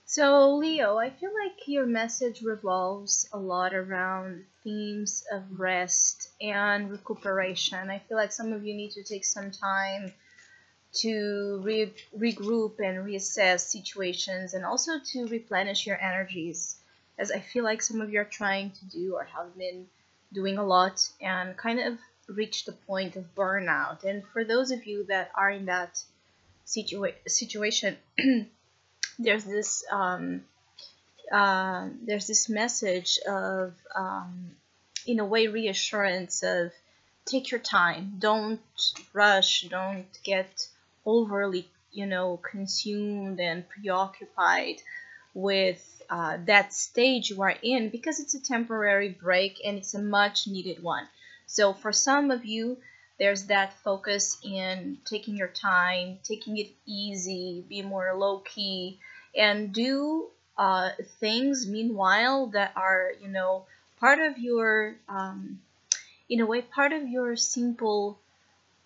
So, Leo, I feel like your message revolves a lot around themes of rest and recuperation. I feel like some of you need to take some time to regroup and reassess situations and also to replenish your energies, as I feel like some of you are trying to do or have been doing a lot and kind of reached the point of burnout. And for those of you that are in that situation, there's this there's this message of in a way reassurance of take your time, don't rush, don't get overly consumed and preoccupied with that stage you are in, because it's a temporary break and it's a much needed one. So for some of you, there's that focus in taking your time, taking it easy, be more low key, and do things meanwhile that are, part of your, in a way, part of your simple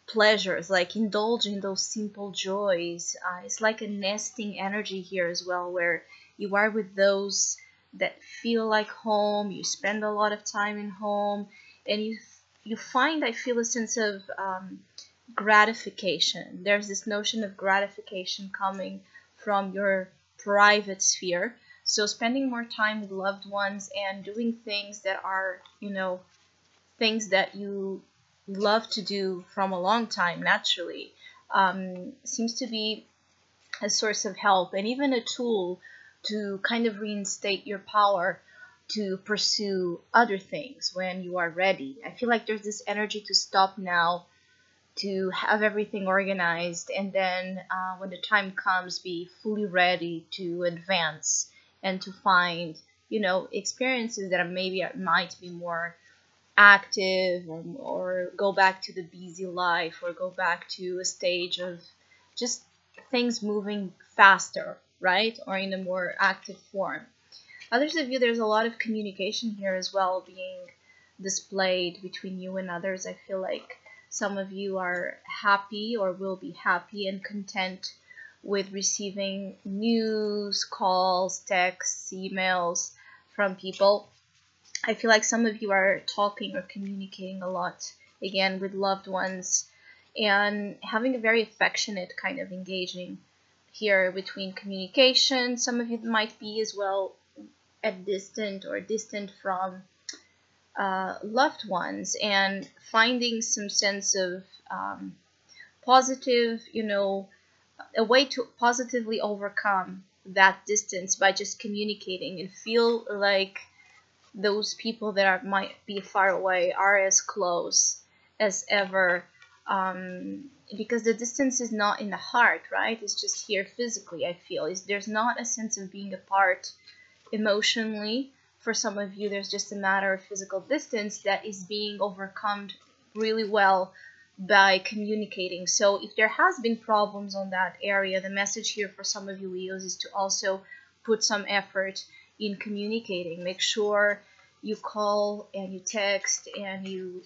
pleasures, like indulge in those simple joys. It's like a nesting energy here as well, where you are with those that feel like home. You spend a lot of time in home, and you find, I feel, a sense of gratification. There's this notion of gratification coming from your private sphere. So spending more time with loved ones and doing things that are, things that you love to do from a long time naturally, seems to be a source of help and even a tool to kind of reinstate your power to pursue other things when you are ready. I feel like there's this energy to stop now, to have everything organized, and then when the time comes, be fully ready to advance and to find, experiences that are maybe might be more active, or go back to the busy life, or go back to a stage of just things moving faster, right? Or in a more active form. Others of you, there's a lot of communication here as well being displayed between you and others. I feel like some of you are happy or will be happy and content with receiving news, calls, texts, emails from people. I feel like some of you are talking or communicating a lot, again, with loved ones, and having a very affectionate kind of engaging here between communication. Some of you might be as well at distant or distant from loved ones, and finding some sense of positive, a way to positively overcome that distance by just communicating and feel like those people that might be far away are as close as ever, because the distance is not in the heart, right? It's just here physically. I feel there's not a sense of being apart emotionally. For some of you, there's just a matter of physical distance that is being overcome really well by communicating. So if there has been problems on that area, the message here for some of you Leos is to also put some effort in communicating. Make sure you call and you text and you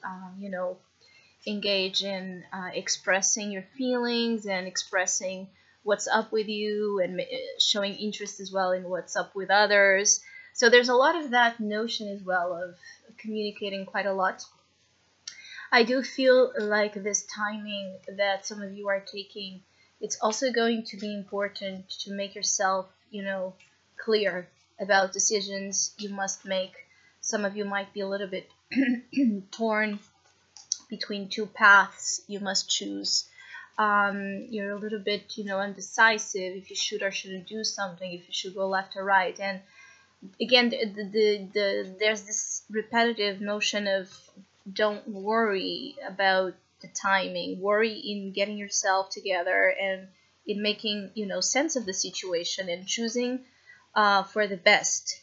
engage in expressing your feelings and expressing what's up with you, and showing interest as well in what's up with others. So there's a lot of that notion as well of communicating quite a lot. I do feel like this timing that some of you are taking, it's also going to be important to make yourself, clear about decisions you must make. Some of you might be a little bit torn between two paths you must choose. You're a little bit, undecisive if you should or shouldn't do something, if you should go left or right. And again, there's this repetitive notion of don't worry about the timing, worry in getting yourself together and in making sense of the situation and choosing for the best.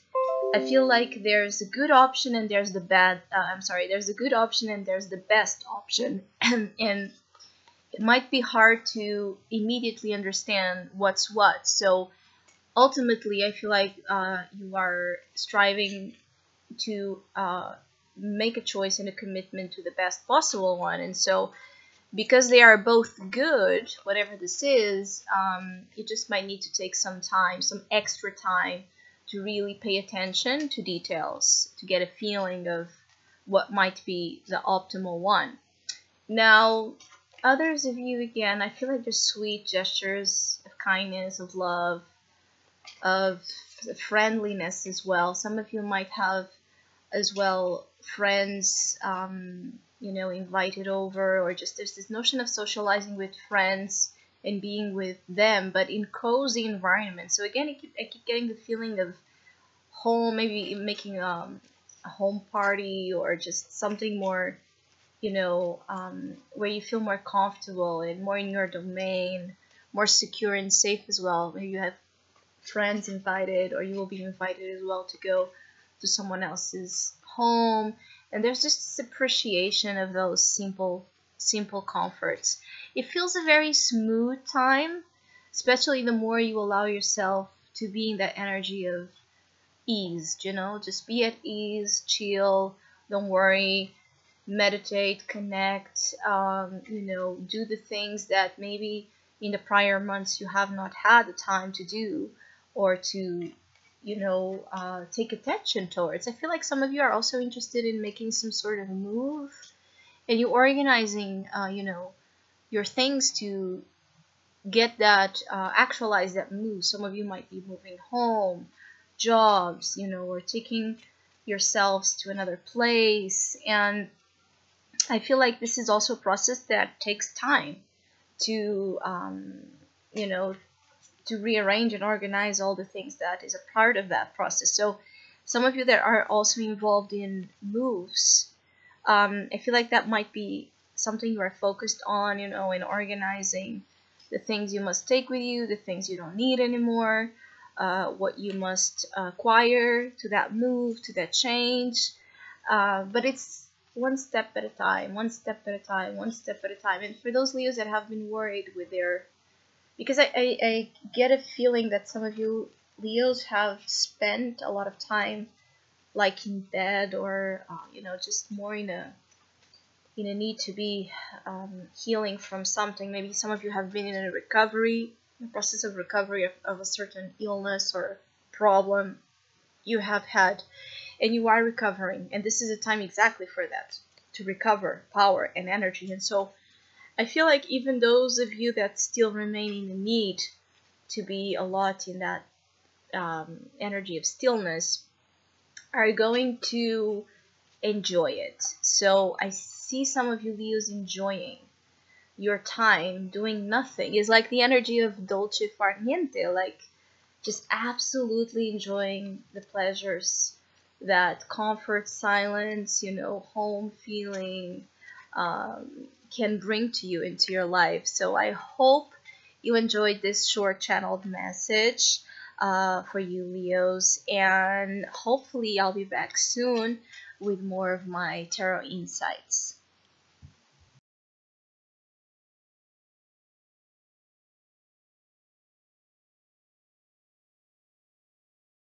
I feel like there's a good option and there's the bad. There's a good option and there's the best option, and it might be hard to immediately understand what's what. So ultimately, I feel like you are striving to make a choice and a commitment to the best possible one. And so because they are both good, whatever this is, you just might need to take some time, some extra time, to really pay attention to details, to get a feeling of what might be the optimal one. Now, others of you, again, I feel like just sweet gestures of kindness, of love, of friendliness as well. Some of you might have as well friends, invited over, or just there's this notion of socializing with friends and being with them, but in cozy environments. So again, I keep getting the feeling of home, maybe making a home party, or just something more, where you feel more comfortable and more in your domain, more secure and safe as well. Maybe you have friends invited, or you will be invited as well to go to someone else's home, and there's just this appreciation of those simple comforts. It feels a very smooth time, especially the more you allow yourself to be in that energy of ease, just be at ease, chill, don't worry, meditate, connect, do the things that maybe in the prior months you have not had the time to do, or to take attention towards. I feel like some of you are also interested in making some sort of move, and you organizing your things to get that actualize that move. Some of you might be moving home, jobs, or taking yourselves to another place. And I feel like this is also a process that takes time to you know to rearrange and organize all the things that is a part of that process. So some of you that are also involved in moves, I feel like that might be something you are focused on, in organizing the things you must take with you, the things you don't need anymore, what you must acquire to that move, to that change. But it's one step at a time, one step at a time, one step at a time. And for those Leos that have been worried with their, because I get a feeling that some of you Leos have spent a lot of time like in bed, or just more in a need to be healing from something. Maybe some of you have been in a recovery, the process of recovery of a certain illness or problem you have had, and you are recovering, and this is a time exactly for that, to recover power and energy. And so I feel like even those of you that still remain in the need to be a lot in that energy of stillness are going to enjoy it. So I see some of you Leos enjoying your time doing nothing. It's like the energy of dolce far niente, like just absolutely enjoying the pleasures that comfort, silence, home feeling can bring to you into your life. So I hope you enjoyed this short channeled message for you Leos, and hopefully I'll be back soon with more of my tarot insights.